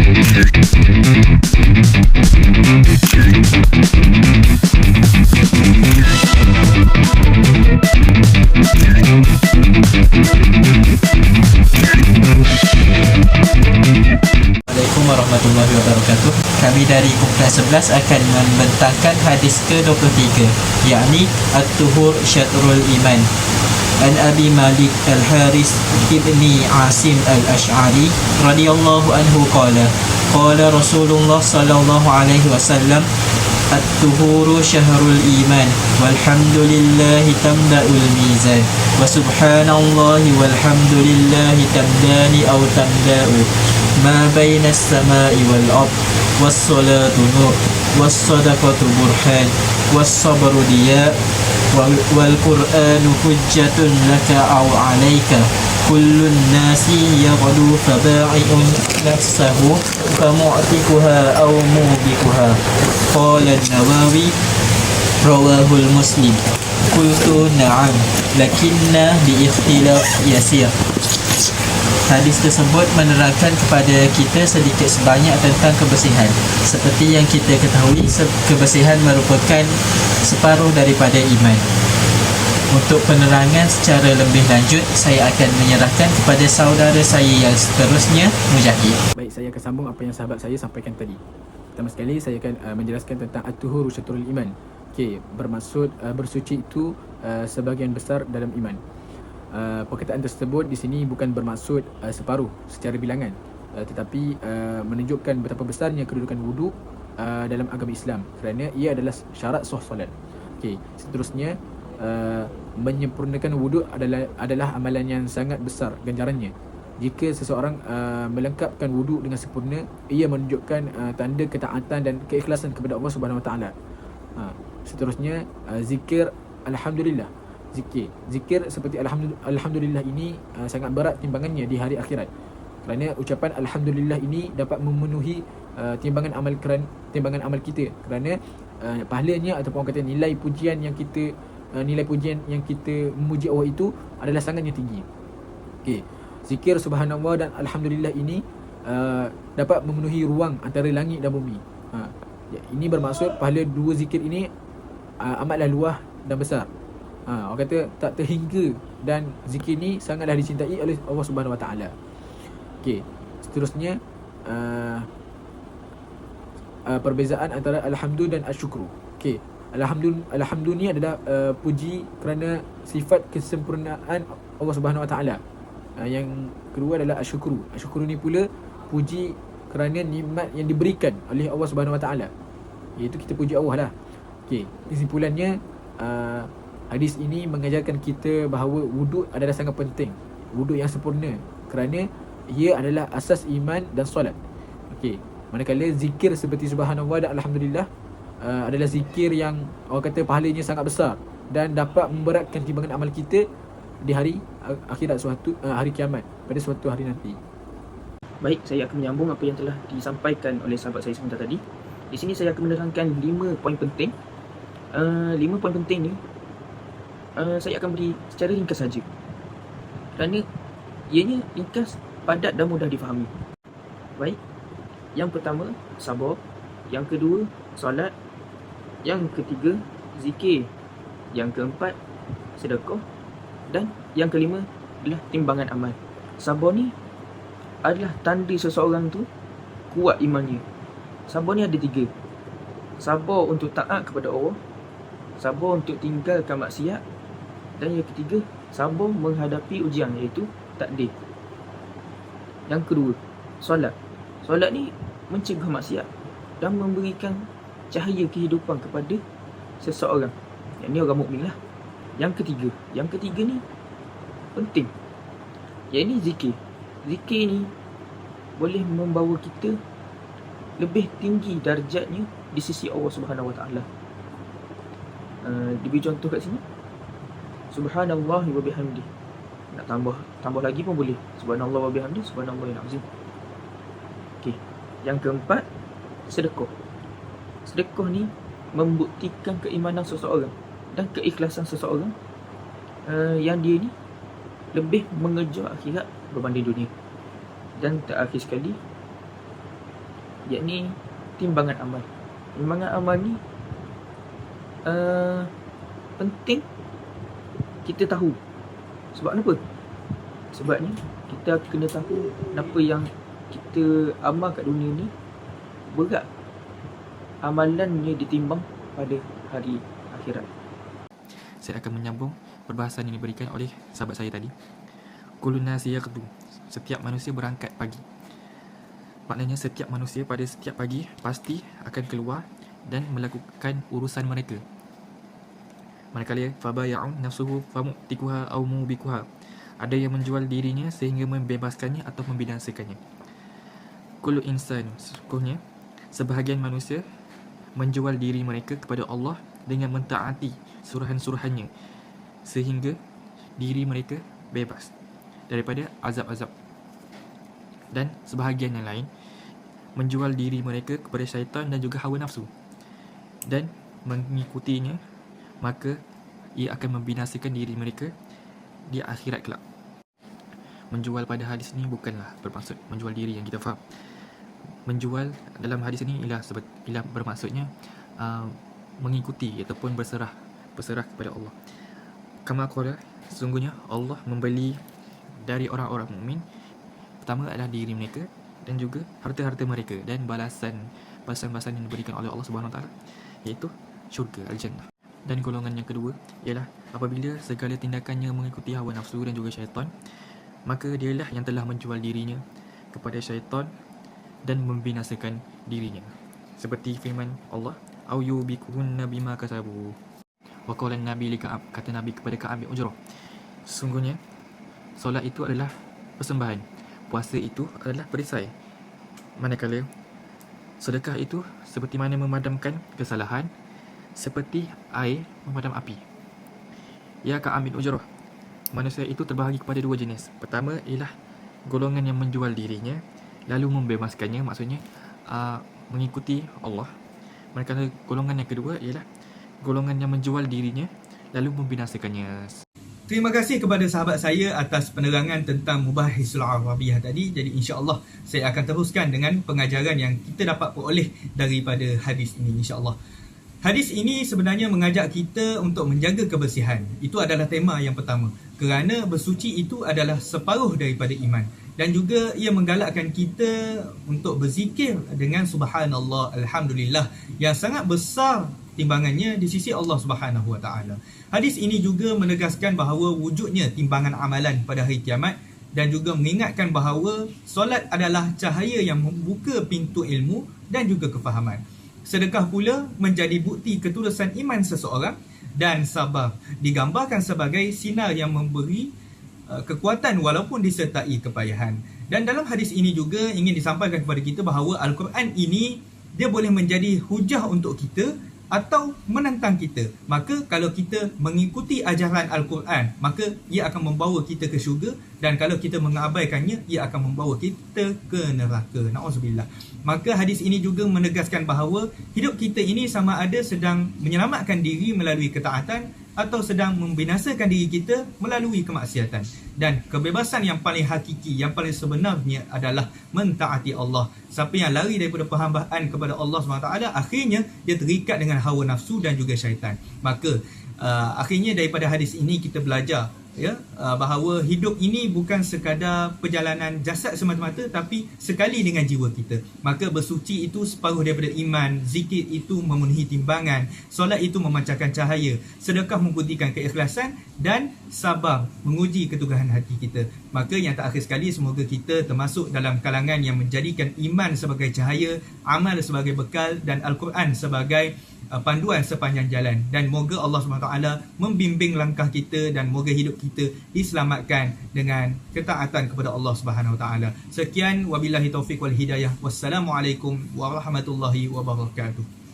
Assalamualaikum warahmatullahi wabarakatuh. Kami dari Kumpulan 11 akan membentangkan hadis ke-23, yakni At-Tuhur Syatrul Iman. An Abi Malik Al-Haris ibni Asim Al-Ash'ari radhiyallahu anhu qala Rasulullah sallallahu alaihi wasallam, At-Tuhuru syahrul iman, walhamdulillahi tamda'ul mizan, wa subhanallahi walhamdulillahi tamdani aw tamda'u ma baina as-sama'i wal ard, was-salatu nur, was-sadaqatu burhan, was-sabru diya, wal-Qur'anu hujjatun laka aw alayka, kullun nasi yaghdu faba'i'un nafsahu famu'tikuha aw mubikuha. Qala an-Nawawi rawahul Muslim. Qultu na'am lakinna bi ikhtilaf yasir. Hadis tersebut menerangkan kepada kita sedikit sebanyak tentang kebersihan. Seperti yang kita ketahui, kebersihan merupakan separuh daripada iman. Untuk penerangan secara lebih lanjut, saya akan menyerahkan kepada saudara saya yang seterusnya, Mujahid. Baik, saya akan sambung apa yang sahabat saya sampaikan tadi. Pertama sekali, saya akan menjelaskan tentang At-Tuhuru Syatrul Iman. Okey, bermaksud bersuci itu sebahagian besar dalam iman. Perkataan tersebut di sini bukan bermaksud separuh secara bilangan, tetapi menunjukkan betapa besarnya kedudukan wuduk dalam agama Islam, kerana ia adalah syarat sah solat. Okey, seterusnya menyempurnakan wuduk adalah amalan yang sangat besar ganjarannya. Jika seseorang melengkapkan wuduk dengan sempurna, ia menunjukkan tanda ketaatan dan keikhlasan kepada Allah Subhanahu Wa Taala. Seterusnya zikir alhamdulillah. Zikir seperti alhamdulillah ini sangat berat timbangannya di hari akhirat, kerana ucapan alhamdulillah ini dapat memenuhi timbangan amal kita, kerana pahalanya ataupun orang kata nilai pujian yang kita memuji Allah itu adalah sangatnya tinggi. Okey, zikir subhanallah dan alhamdulillah ini dapat memenuhi ruang antara langit dan bumi. Ini bermaksud pahala dua zikir ini amatlah luas dan besar. Orang kata tak terhingga, dan zikir ni sangatlah dicintai oleh Allah Subhanahu Wa Taala. Okey, seterusnya perbezaan antara alhamdu dan asyukru. Okey, alhamdu ni adalah puji kerana sifat kesempurnaan Allah Subhanahu Wa Taala. Yang kedua adalah asyukru. Asyukru ni pula puji kerana nikmat yang diberikan oleh Allah Subhanahu Wa Taala, iaitu kita puji Allah lah. Okey, kesimpulannya hadis ini mengajarkan kita bahawa wuduk adalah sangat penting, wuduk yang sempurna, kerana ia adalah asas iman dan solat. Okey, manakala zikir seperti subhanallah dan alhamdulillah adalah zikir yang orang kata pahalanya sangat besar dan dapat memberatkan timbangan amal kita di hari akhirat, hari kiamat, pada suatu hari nanti. Baik, saya akan menyambung apa yang telah disampaikan oleh sahabat saya sebentar tadi. Di sini saya akan menerangkan 5 poin penting. 5 poin penting ni saya akan beri secara ringkas saja, kerana ianya ringkas, padat dan mudah difahami. Baik, yang pertama sabar, yang kedua solat, yang ketiga zikir, yang keempat sedekah, dan yang kelima adalah timbangan amal. Sabar ni adalah tanda seseorang tu kuat imannya. Sabar ni ada 3. Sabar untuk taat kepada Allah, sabar untuk tinggalkan maksiat, dan yang ketiga sabar menghadapi ujian, iaitu takdir. Yang kedua, solat. Solat ni mencegah maksiat dan memberikan cahaya kehidupan kepada seseorang. Yang ni orang mukmin lah. Yang ketiga ni penting, iaitu zikir. Zikir ni boleh membawa kita lebih tinggi darjatnya di sisi Allah Subhanahu Wa Taala. Diberi contoh kat sini, subhanallah wa bihamdi. Nak tambah lagi pun boleh, subhanallah wa bihamdi, subhanallahil azim. Okey, yang keempat sedekah. Sedekah ni membuktikan keimanan seseorang dan keikhlasan seseorang yang dia ni lebih mengejar akhirat berbanding dunia. Dan terakhir sekali, yakni timbangan amal. Timbangan amal ni penting kita tahu. Sebab apa? Sebabnya kita kena tahu apa yang kita amal kat dunia ni berat amalannya ditimbang pada hari akhirat. Saya akan menyambung perbahasan yang diberikan oleh sahabat saya tadi. Kullun nasi yaghdu. Setiap manusia berangkat pagi. Maknanya setiap manusia pada setiap pagi pasti akan keluar dan melakukan urusan mereka. Manakala fabaya'un nafsuhu famutikuha aw mubikuha. Ada yang menjual dirinya sehingga membebaskannya atau membinasakannya. Kullu insan, sesungguhnya sebahagian manusia menjual diri mereka kepada Allah dengan mentaati suruhan-suruhannya sehingga diri mereka bebas daripada azab-azab. Dan sebahagian yang lain menjual diri mereka kepada syaitan dan juga hawa nafsu dan mengikutinya, maka ia akan membinasakan diri mereka di akhirat kelak. Menjual pada hadis ini bukanlah bermaksud menjual diri yang kita faham. Menjual dalam hadis ini ialah bermaksudnya mengikuti ataupun berserah kepada Allah. Kama qala, sesungguhnya Allah membeli dari orang-orang mukmin pertama adalah diri mereka dan juga harta-harta mereka dan balasan yang diberikan oleh Allah Subhanahu Wa Taala, iaitu syurga al-jannah. Dan golongan yang kedua ialah apabila segala tindakannya mengikuti hawa nafsu dan juga syaitan, maka dialah yang telah menjual dirinya kepada syaitan dan membinasakan dirinya. Seperti firman Allah, au yubikuhunna bima kasabu. Wa qala an-nabi li Ka'ab, kata Nabi kepada Ka'ab bin Ujrah, sesungguhnya solat itu adalah persembahan, puasa itu adalah perisai, manakala sedekah itu seperti mana memadamkan kesalahan, seperti air memadam api. Ya Ka'ab bin Ujrah, manusia itu terbahagi kepada dua jenis. Pertama ialah golongan yang menjual dirinya lalu membebaskannya, maksudnya mengikuti Allah. Manakala golongan yang kedua ialah golongan yang menjual dirinya lalu membinasakannya. Terima kasih kepada sahabat saya atas penerangan tentang Mubahisul Arabiyah tadi. Jadi insya-Allah saya akan teruskan dengan pengajaran yang kita dapat peroleh daripada hadis ini, insya-Allah. Hadis ini sebenarnya mengajak kita untuk menjaga kebersihan. Itu adalah tema yang pertama. Kerana bersuci itu adalah separuh daripada iman. Dan juga ia menggalakkan kita untuk berzikir dengan subhanallah, alhamdulillah, yang sangat besar timbangannya di sisi Allah Subhanahu Wa Taala. Hadis ini juga menegaskan bahawa wujudnya timbangan amalan pada hari kiamat dan juga mengingatkan bahawa solat adalah cahaya yang membuka pintu ilmu dan juga kefahaman. Sedekah pula menjadi bukti ketulusan iman seseorang, dan sabar digambarkan sebagai sinar yang memberi kekuatan walaupun disertai kepayahan. Dan dalam hadis ini juga ingin disampaikan kepada kita bahawa Al-Quran ini dia boleh menjadi hujah untuk kita atau menentang kita. Maka kalau kita mengikuti ajaran Al-Quran, maka ia akan membawa kita ke syurga, dan kalau kita mengabaikannya, ia akan membawa kita ke neraka. Na'udzubillah. Maka hadis ini juga menegaskan bahawa hidup kita ini sama ada sedang menyelamatkan diri melalui ketaatan atau sedang membinasakan diri kita melalui kemaksiatan. Dan kebebasan yang paling hakiki, yang paling sebenarnya adalah mentaati Allah. Siapa yang lari daripada perhambaan kepada Allah SWT, akhirnya dia terikat dengan hawa nafsu dan juga syaitan. Maka akhirnya daripada hadis ini kita belajar bahawa hidup ini bukan sekadar perjalanan jasad semata-mata, tapi sekali dengan jiwa kita. Maka bersuci itu separuh daripada iman, zikir itu memenuhi timbangan, solat itu memancarkan cahaya, sedekah membuktikan keikhlasan, dan sabar menguji keteguhan hati kita. Maka yang terakhir sekali, semoga kita termasuk dalam kalangan yang menjadikan iman sebagai cahaya, amal sebagai bekal, dan Al-Quran sebagai panduan sepanjang jalan. Dan moga Allah SWT membimbing langkah kita, dan moga hidup kita diselamatkan dengan ketaatan kepada Allah SWT. Sekian, wabillahi taufiq wal hidayah. Wassalamualaikum warahmatullahi wabarakatuh.